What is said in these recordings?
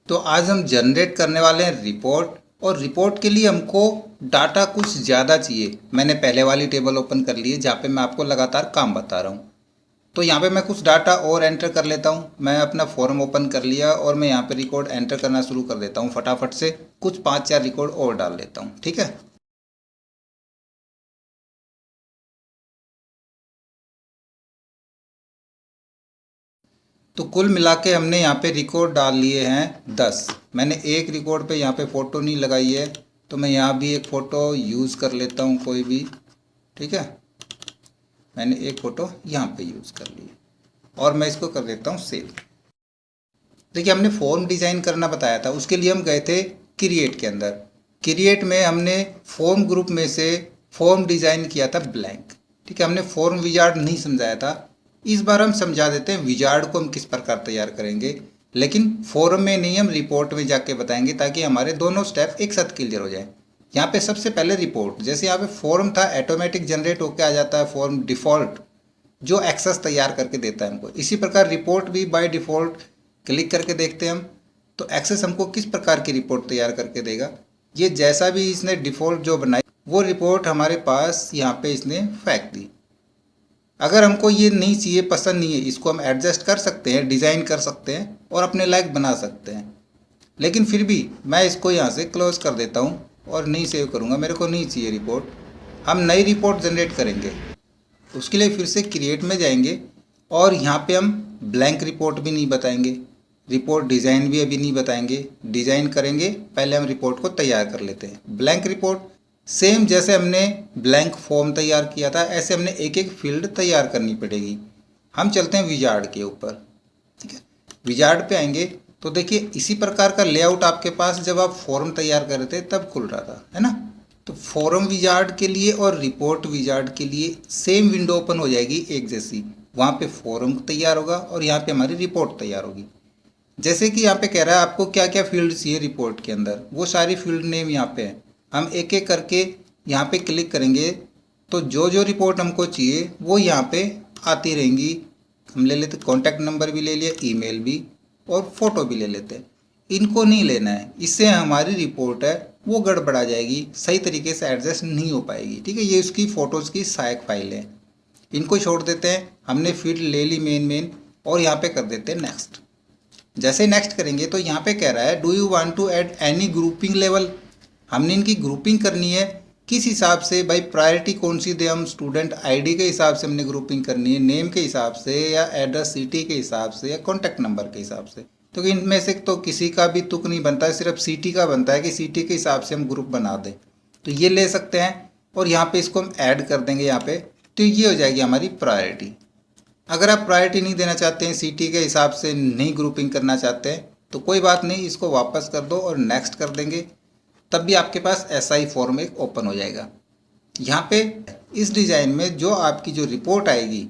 तो आज हम जनरेट करने वाले हैं रिपोर्ट, और रिपोर्ट के लिए हमको डाटा कुछ ज़्यादा चाहिए। मैंने पहले वाली टेबल ओपन कर ली है जहाँ पे मैं आपको लगातार काम बता रहा हूँ। तो यहाँ पे मैं कुछ डाटा और एंटर कर लेता हूँ। मैं अपना फॉर्म ओपन कर लिया और मैं यहाँ पे रिकॉर्ड एंटर करना शुरू कर देता हूँ। फटाफट से कुछ 5-4 रिकॉर्ड और डाल लेता हूँ, ठीक है। तो कुल मिला के हमने यहाँ पे रिकॉर्ड डाल लिए हैं 10। मैंने एक रिकॉर्ड पे यहाँ पे फ़ोटो नहीं लगाई है, तो मैं यहाँ भी एक फ़ोटो यूज़ कर लेता हूँ कोई भी, ठीक है। मैंने एक फ़ोटो यहाँ पे यूज़ कर ली और मैं इसको कर देता हूँ सेव। देखिए, हमने फॉर्म डिज़ाइन करना बताया था, उसके लिए हम गए थे क्रिएट के अंदर। क्रिएट में हमने फॉर्म ग्रुप में से फॉर्म डिज़ाइन किया था ब्लैंक, ठीक है। हमने फॉर्म विजार्ड नहीं समझाया था, इस बार हम समझा देते हैं विजार्ड को हम किस प्रकार तैयार करेंगे। लेकिन फॉर्म में नहीं, हम रिपोर्ट में जाके बताएंगे ताकि हमारे दोनों स्टेप एक साथ क्लियर हो जाए। यहाँ पे सबसे पहले रिपोर्ट, जैसे यहाँ पे फॉर्म था ऑटोमेटिक जनरेट होकर आ जाता है फॉर्म डिफ़ॉल्ट, जो एक्सेस तैयार करके देता है हमको। इसी प्रकार रिपोर्ट भी बाय डिफ़ॉल्ट क्लिक करके देखते हैं हम, तो एक्सेस हमको किस प्रकार की रिपोर्ट तैयार करके देगा। ये जैसा भी इसने डिफ़ॉल्ट जो बनाई वो रिपोर्ट हमारे पास यहाँ पे इसने फेंक दी। अगर हमको ये नहीं चाहिए, पसंद नहीं है, इसको हम एडजस्ट कर सकते हैं, डिज़ाइन कर सकते हैं और अपने लायक बना सकते हैं। लेकिन फिर भी मैं इसको यहाँ से क्लोज कर देता हूँ और नहीं सेव करूँगा, मेरे को नहीं चाहिए रिपोर्ट। हम नई रिपोर्ट जनरेट करेंगे, उसके लिए फिर से क्रिएट में जाएंगे और यहाँ पे हम ब्लैंक रिपोर्ट भी नहीं बताएंगे, रिपोर्ट डिज़ाइन भी अभी नहीं बताएंगे। डिज़ाइन करेंगे, पहले हम रिपोर्ट को तैयार कर लेते हैं। ब्लैंक रिपोर्ट सेम जैसे हमने ब्लैंक फॉर्म तैयार किया था, ऐसे हमने एक एक फील्ड तैयार करनी पड़ेगी। हम चलते हैं विजार्ड के ऊपर, ठीक है। विजार्ड पे आएंगे तो देखिए इसी प्रकार का लेआउट आपके पास जब आप फॉर्म तैयार कर रहे थे तब खुल रहा था, है ना। तो फॉर्म विजार्ड के लिए और रिपोर्ट विजार्ड के लिए सेम विंडो ओपन हो जाएगी एक जैसी। वहाँ पे फॉर्म तैयार होगा और यहाँ पे हमारी रिपोर्ट तैयार होगी। जैसे कि यहाँ पे कह रहा है आपको क्या क्या फील्ड चाहिए रिपोर्ट के अंदर, वो सारी फील्ड नेम यहाँ पे है। हम एक एक करके यहाँ पे क्लिक करेंगे तो जो जो रिपोर्ट हमको चाहिए वो यहाँ पे आती रहेंगी। हम ले लेते, कॉन्टैक्ट नंबर भी ले लिया, ईमेल भी और फोटो भी ले लेते हैं। इनको नहीं लेना है, इससे हमारी रिपोर्ट है वो गड़बड़ा जाएगी, सही तरीके से एडजस्ट नहीं हो पाएगी, ठीक है। ये उसकी फ़ोटोज़ की सहायक फाइल है, इनको छोड़ देते हैं। हमने फील्ड ले ली मेन और यहाँ पे कर देते हैं नेक्स्ट। जैसे नेक्स्ट करेंगे तो यहाँ पे कह रहा है do you want to add any grouping level. हमने इनकी ग्रुपिंग करनी है, किस हिसाब से भाई, प्रायोरिटी कौन सी दे हम, स्टूडेंट आईडी के हिसाब से हमने ग्रुपिंग करनी है, नेम के हिसाब से या एड्रेस सिटी के हिसाब से या कॉन्टैक्ट नंबर के हिसाब से। तो इनमें से तो किसी का भी तुक नहीं बनता है, सिर्फ सिटी का बनता है कि सिटी के हिसाब से हम ग्रुप बना दें। तो ये ले सकते हैं और यहाँ पे इसको हम ऐड कर देंगे यहाँ पे, तो ये हो जाएगी हमारी प्रायोरिटी। अगर आप प्रायोरिटी नहीं देना चाहते हैं, सिटी के हिसाब से नहीं ग्रुपिंग करना चाहते हैं, तो कोई बात नहीं, इसको वापस कर दो और नेक्स्ट कर देंगे, तब भी आपके पास ऐसा ही फॉर्म एक ओपन हो जाएगा। यहाँ पे इस डिज़ाइन में जो आपकी जो रिपोर्ट आएगी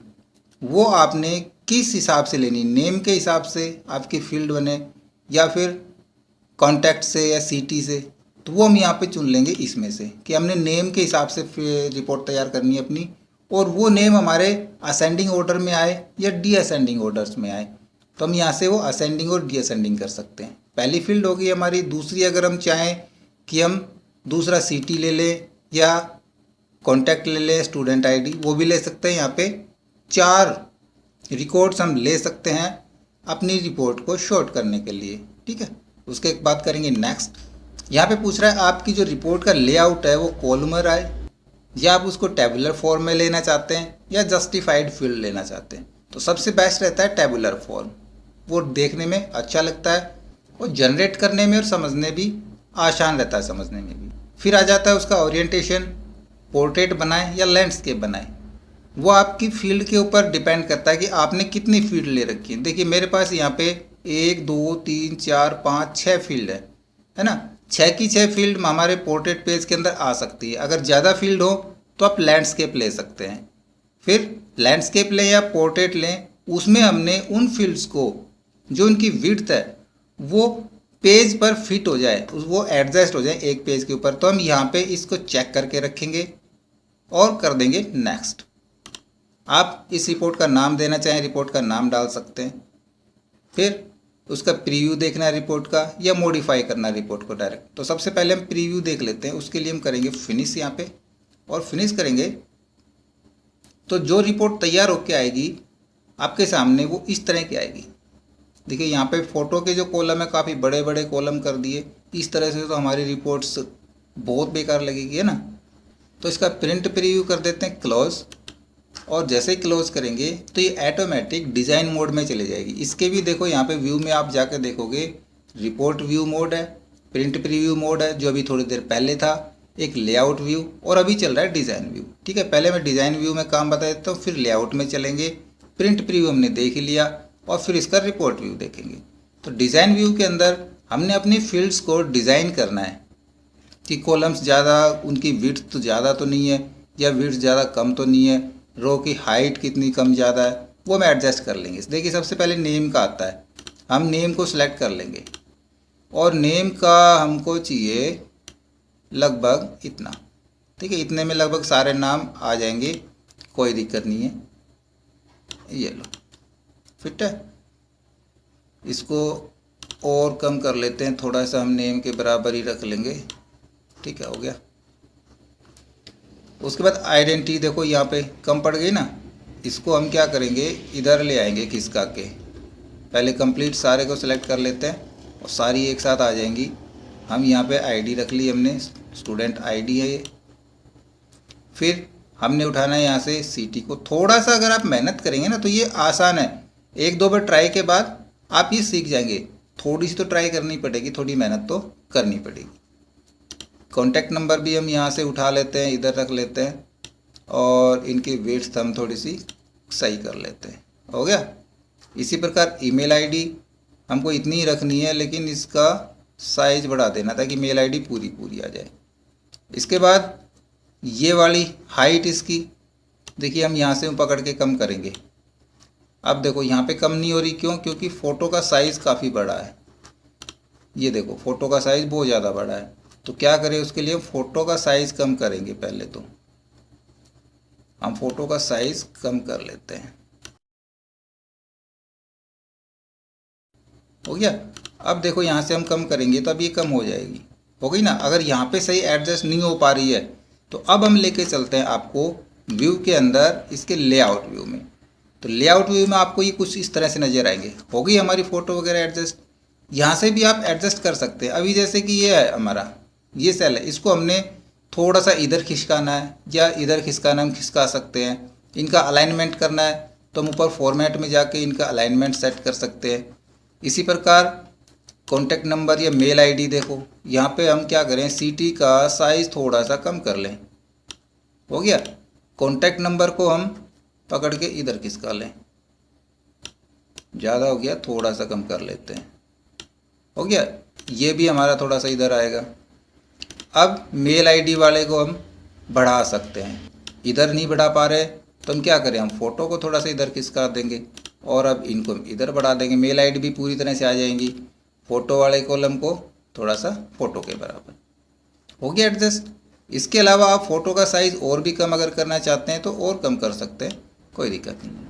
वो आपने किस हिसाब से लेनी, नेम के हिसाब से आपकी फील्ड बने या फिर कॉन्टैक्ट से या सिटी से, तो वो हम यहाँ पे चुन लेंगे इसमें से कि हमने नेम के हिसाब से रिपोर्ट तैयार करनी है अपनी, और वो नेम हमारे असेंडिंग ऑर्डर में आए या डी असेंडिंग ऑर्डर्स में आए। तो हम यहाँ से वो असेंडिंग और डी असेंडिंग कर सकते हैं। पहली फील्ड होगी हमारी। दूसरी, अगर हम चाहें कि हम दूसरा सिटी ले लें या कॉन्टैक्ट ले लें, स्टूडेंट आईडी, वो भी ले सकते हैं। यहाँ पे 4 रिकॉर्ड्स हम ले सकते हैं अपनी रिपोर्ट को शॉर्ट करने के लिए, ठीक है। उसके बाद करेंगे नेक्स्ट। यहाँ पे पूछ रहा है आपकी जो रिपोर्ट का लेआउट है वो कॉलमर आए या आप उसको टेबुलर फॉर्म में लेना चाहते हैं या जस्टिफाइड फील्ड लेना चाहते हैं। तो सबसे बेस्ट रहता है टेबुलर फॉर्म, वो देखने में अच्छा लगता है और जनरेट करने में और समझने भी आसान रहता है, समझने में भी। फिर आ जाता है उसका ओरिएंटेशन, पोर्ट्रेट बनाएं या लैंडस्केप बनाएं, वो आपकी फील्ड के ऊपर डिपेंड करता है कि आपने कितनी फील्ड ले रखी है। देखिए मेरे पास यहाँ पे 1 2 3 4 5 6 फील्ड है ना। 6 की 6 फील्ड हमारे पोर्ट्रेट पेज के अंदर आ सकती है। अगर ज़्यादा फील्ड हो तो आप लैंडस्केप ले सकते हैं। फिर लैंडस्केप लें या पोर्ट्रेट लें, उसमें हमने उन फील्ड्स को जो उनकी विड्थ है वो पेज पर फिट हो जाए, वो एडजस्ट हो जाए एक पेज के ऊपर, तो हम यहाँ पे इसको चेक करके रखेंगे और कर देंगे नेक्स्ट। आप इस रिपोर्ट का नाम देना चाहें, रिपोर्ट का नाम डाल सकते हैं। फिर उसका प्रीव्यू देखना है रिपोर्ट का या मॉडिफाई करना है रिपोर्ट को डायरेक्ट। तो सबसे पहले हम प्रीव्यू देख लेते हैं। उसके लिए हम करेंगे फिनिश यहाँ पे और फिनिश करेंगे तो जो रिपोर्ट तैयार होके आएगी आपके सामने वो इस तरह की आएगी। देखिए यहाँ पे फ़ोटो के जो कॉलम है काफ़ी बड़े बड़े कॉलम कर दिए। इस तरह से तो हमारी रिपोर्ट्स बहुत बेकार लगेगी, है ना। तो इसका प्रिंट प्रीव्यू कर देते हैं क्लोज, और जैसे ही क्लोज करेंगे तो ये ऑटोमेटिक डिज़ाइन मोड में चले जाएगी। इसके भी देखो यहाँ पे व्यू में आप जाकर देखोगे रिपोर्ट व्यू मोड है, प्रिंट प्रीव्यू मोड है जो अभी थोड़ी देर पहले था, एक लेआउट व्यू, और अभी चल रहा है डिज़ाइन व्यू। ठीक है, पहले मैं डिज़ाइन व्यू में काम बता देता हूँ, फिर लेआउट में चलेंगे। प्रिंट प्रीव्यू हमने देख ही लिया और फिर इसका रिपोर्ट व्यू देखेंगे। तो डिज़ाइन व्यू के अंदर हमने अपनी फील्ड्स को डिज़ाइन करना है कि कॉलम्स ज़्यादा, उनकी विड्थ तो ज़्यादा तो नहीं है या विड्थ ज़्यादा कम तो नहीं है, रो की हाइट कितनी कम ज़्यादा है, वो हम एडजस्ट कर लेंगे। देखिए सबसे पहले नेम का आता है, हम नेम को सिलेक्ट कर लेंगे और नेम का हमको चाहिए लगभग इतना। ठीक है, इतने में लगभग सारे नाम आ जाएंगे, कोई दिक्कत नहीं है। ये लो, फिट है। इसको और कम कर लेते हैं, थोड़ा सा हम नेम के बराबर ही रख लेंगे। ठीक है, हो गया। उसके बाद आइडेंटिटी देखो यहाँ पे कम पड़ गई ना, इसको हम क्या करेंगे इधर ले आएंगे खिसका के। पहले कंप्लीट सारे को सिलेक्ट कर लेते हैं और सारी एक साथ आ जाएंगी। हम यहाँ पे आईडी रख ली हमने, स्टूडेंट आईडी है ये। फिर हमने उठाना है यहाँ से सिटी को। थोड़ा सा अगर आप मेहनत करेंगे ना तो ये आसान है, एक दो बार ट्राई के बाद आप ये सीख जाएंगे। थोड़ी सी तो ट्राई करनी पड़ेगी, थोड़ी मेहनत तो करनी पड़ेगी। कॉन्टैक्ट नंबर भी हम यहाँ से उठा लेते हैं, इधर रख लेते हैं और इनकी विड्थ हम थोड़ी सी सही कर लेते हैं। हो गया। इसी प्रकार ईमेल आईडी हमको इतनी ही रखनी है, लेकिन इसका साइज बढ़ा देना ताकि मेल आईडी पूरी पूरी आ जाए। इसके बाद ये वाली हाइट इसकी देखिए हम यहाँ से पकड़ के कम करेंगे। अब देखो यहाँ पे कम नहीं हो रही, क्यों? क्योंकि फ़ोटो का साइज़ काफ़ी बड़ा है। ये देखो फ़ोटो का साइज़ बहुत ज़्यादा बड़ा है, तो क्या करें उसके लिए फ़ोटो का साइज़ कम करेंगे। पहले तो हम फ़ोटो का साइज़ कम कर लेते हैं। हो गया। अब देखो यहाँ से हम कम करेंगे तो अब ये कम हो जाएगी, हो गई ना। अगर यहाँ पे सही एडजस्ट नहीं हो पा रही है तो अब हम लेके चलते हैं आपको व्यू के अंदर, इसके लेआउट व्यू में। तो लेआउट व्यू में आपको ये कुछ इस तरह से नज़र आएंगे। हो गई हमारी फ़ोटो वगैरह एडजस्ट। यहाँ से भी आप एडजस्ट कर सकते हैं। अभी जैसे कि ये है हमारा, ये सेल है, इसको हमने थोड़ा सा इधर खिसकाना है या इधर खिसकाना, हम खिसका सकते हैं। इनका अलाइनमेंट करना है तो हम ऊपर फॉर्मेट में जाके इनका अलाइनमेंट सेट कर सकते हैं। इसी प्रकार कॉन्टैक्ट नंबर या मेल आईडी देखो, यहाँ पे हम क्या करें, सिटी का साइज़ थोड़ा सा कम कर लें। हो गया। कॉन्टैक्ट नंबर को हम पकड़ के इधर खिसका लें, ज़्यादा हो गया, थोड़ा सा कम कर लेते हैं। हो गया। ये भी हमारा थोड़ा सा इधर आएगा। अब मेल आईडी वाले को हम बढ़ा सकते हैं, इधर नहीं बढ़ा पा रहे तो हम क्या करें, हम फ़ोटो को थोड़ा सा इधर खिसका देंगे और अब इनको इधर बढ़ा देंगे। मेल आईडी भी पूरी तरह से आ जाएंगी। फ़ोटो वाले कॉलम को थोड़ा सा फ़ोटो के बराबर। हो गया एडजस्ट। इसके अलावा आप फ़ोटो का साइज़ और भी कम अगर करना चाहते हैं तो और कम कर सकते हैं, कोई दिक्कत नहीं है।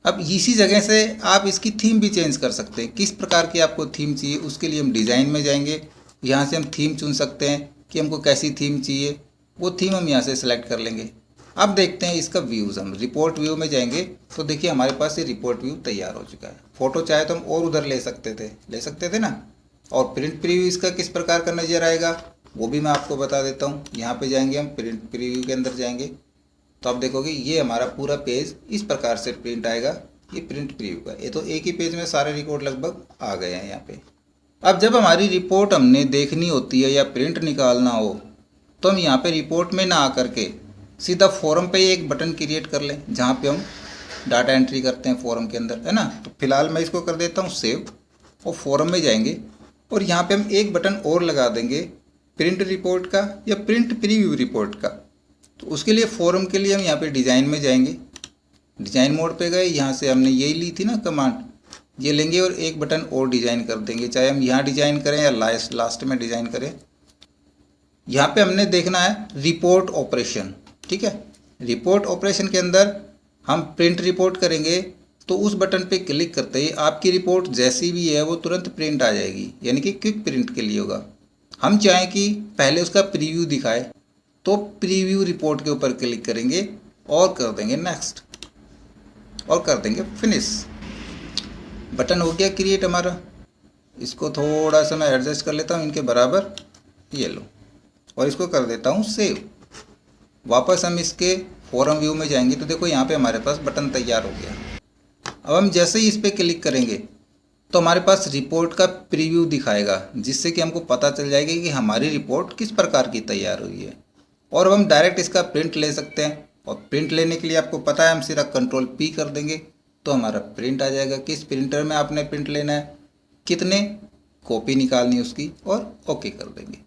अब इसी जगह से आप इसकी थीम भी चेंज कर सकते हैं। किस प्रकार की आपको थीम चाहिए, उसके लिए हम डिज़ाइन में जाएंगे। यहाँ से हम थीम चुन सकते हैं कि हमको कैसी थीम चाहिए, वो थीम हम यहाँ से सिलेक्ट कर लेंगे। अब देखते हैं इसका व्यूज़। हम रिपोर्ट व्यू में जाएंगे तो देखिए हमारे पास ये रिपोर्ट व्यू तैयार हो चुका है। फ़ोटो चाहे तो हम और उधर ले सकते थे ना। और प्रिंट प्रीव्यू इसका किस प्रकार का नज़र आएगा वो भी मैं आपको बता देता हूँ। यहाँ पे जाएंगे हम, प्रिंट प्रीव्यू के अंदर जाएंगे तो आप देखोगे ये हमारा पूरा पेज इस प्रकार से प्रिंट आएगा। ये प्रिंट प्रीव्यू का, ये तो एक ही पेज में सारे रिकॉर्ड लगभग आ गए हैं यहाँ पे। अब जब हमारी रिपोर्ट हमने देखनी होती है या प्रिंट निकालना हो तो हम यहाँ पे रिपोर्ट में ना आकर के सीधा फॉर्म पे एक बटन क्रिएट कर लें जहाँ पे हम डाटा एंट्री करते हैं फॉर्म के अंदर, है ना। तो फिलहाल मैं इसको कर देता हूँ सेव और फॉर्म में जाएंगे और यहाँ पे हम एक बटन और लगा देंगे प्रिंट रिपोर्ट का या प्रिंट प्रीव्यू रिपोर्ट का। तो उसके लिए फॉर्म के लिए हम यहाँ पे डिज़ाइन में जाएंगे, डिज़ाइन मोड पे गए। यहाँ से हमने यही ली थी ना कमांड, ये लेंगे और एक बटन और डिज़ाइन कर देंगे, चाहे हम यहाँ डिज़ाइन करें या लास्ट में डिज़ाइन करें। यहाँ पे हमने देखना है रिपोर्ट ऑपरेशन। ठीक है, रिपोर्ट ऑपरेशन के अंदर हम प्रिंट रिपोर्ट करेंगे तो उस बटन पे क्लिक करते ही आपकी रिपोर्ट जैसी भी है वो तुरंत प्रिंट आ जाएगी, यानी कि क्विक प्रिंट के लिए होगा। हम चाहें कि पहले उसका प्रीव्यू दिखाए तो प्रीव्यू रिपोर्ट के ऊपर क्लिक करेंगे और कर देंगे नेक्स्ट और कर देंगे फिनिश। बटन हो गया क्रिएट हमारा। इसको थोड़ा सा मैं एडजस्ट कर लेता हूँ इनके बराबर, ये लो, और इसको कर देता हूँ सेव। वापस हम इसके फॉर्म व्यू में जाएंगे तो देखो यहाँ पे हमारे पास बटन तैयार हो गया। अब हम जैसे ही इस पर क्लिक करेंगे तो हमारे पास रिपोर्ट का प्रीव्यू दिखाएगा, जिससे कि हमको पता चल जाएगा कि हमारी रिपोर्ट किस प्रकार की तैयार हुई है। और अब हम डायरेक्ट इसका प्रिंट ले सकते हैं, और प्रिंट लेने के लिए आपको पता है हम सीधा Ctrl+P कर देंगे तो हमारा प्रिंट आ जाएगा। किस प्रिंटर में आपने प्रिंट लेना है, कितने कॉपी निकालनी है उसकी, और ओके कर देंगे।